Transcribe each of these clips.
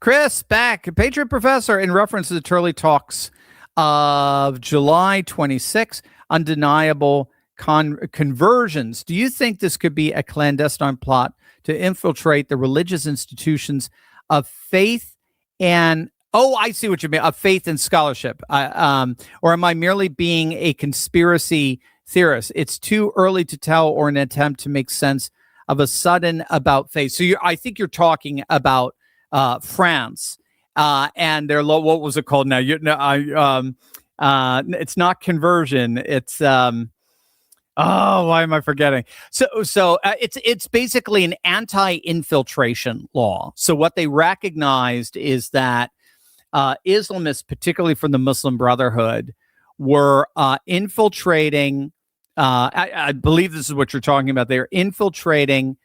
Chris, back. Patriot Professor, in reference to the Turley talks of July 26, undeniable conversions. Do you think this could be a clandestine plot to infiltrate the religious institutions of faith and, oh, I see what you mean, of faith and scholarship? Or am I merely being a conspiracy theorist? It's too early to tell, or an attempt to make sense of a sudden about faith. So I think you're talking about France and their what was it called now? It's not conversion. It's why am I forgetting? So it's basically an anti-infiltration law. So what they recognized is that Islamists, particularly from the Muslim Brotherhood, were infiltrating. I believe this is what you're talking about. They're infiltrating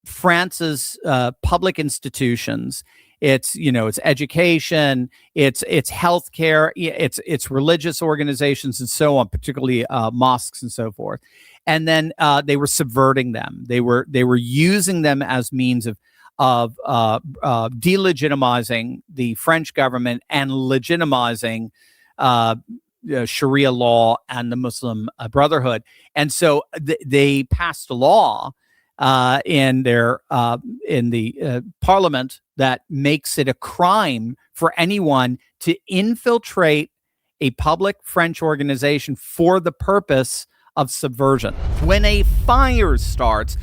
France's public institutions. It's education, it's healthcare, it's religious organizations and so on, particularly mosques and so forth. And then they were subverting them. They were using them as means of delegitimizing the French government and legitimizing Sharia law and the Muslim Brotherhood. And so they passed a law in the parliament that makes it a crime for anyone to infiltrate a public French organization for the purpose of subversion. When a fire starts,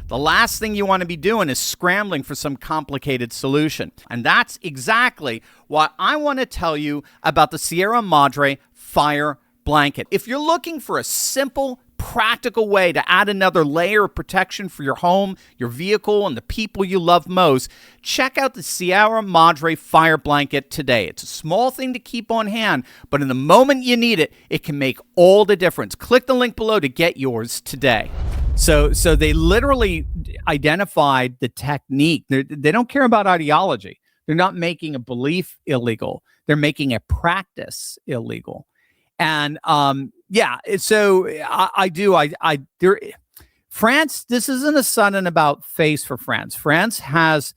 the last thing you want to be doing is scrambling for some complicated solution. And that's exactly what I want to tell you about the Sierra Madre fire blanket. If you're looking for a simple, practical way to add another layer of protection for your home, your vehicle, and the people you love most, check out the Sierra Madre fire blanket today. It's a small thing to keep on hand, but in the moment you need it, it can make all the difference. Click the link below to get yours today. So they literally identified the technique. They don't care about ideology. They're not making a belief illegal. They're making a practice illegal. And so France, this isn't a sudden about face for France. France has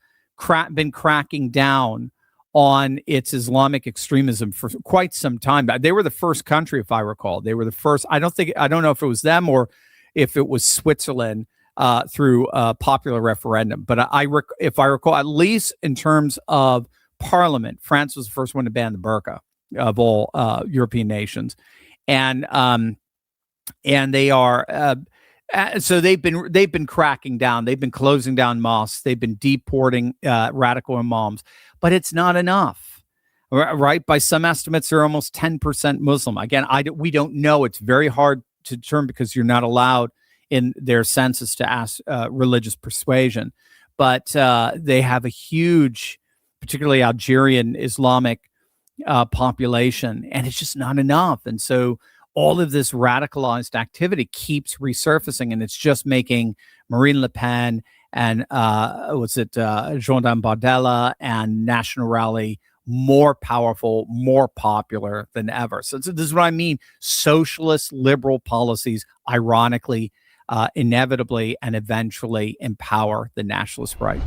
been cracking down on its Islamic extremism for quite some time. They were the first country, if I recall. They were the first. I don't know if it was them or if it was Switzerland through a popular referendum. But if I recall, at least in terms of parliament, France was the first one to ban the burqa of all European nations. And they are so they've been cracking down. They've been closing down mosques. They've been deporting radical imams, but it's not enough, right? By some estimates, they're almost 10% Muslim. Again, we don't know. It's very hard to determine because you're not allowed in their census to ask religious persuasion. But they have a huge, particularly Algerian Islamic population, and it's just not enough. And so all of this radicalized activity keeps resurfacing, and it's just making Marine Le Pen and Jordan Bardella and National Rally more powerful, more popular than ever. So this is what I mean. Socialist liberal policies, ironically, inevitably and eventually empower the nationalist right.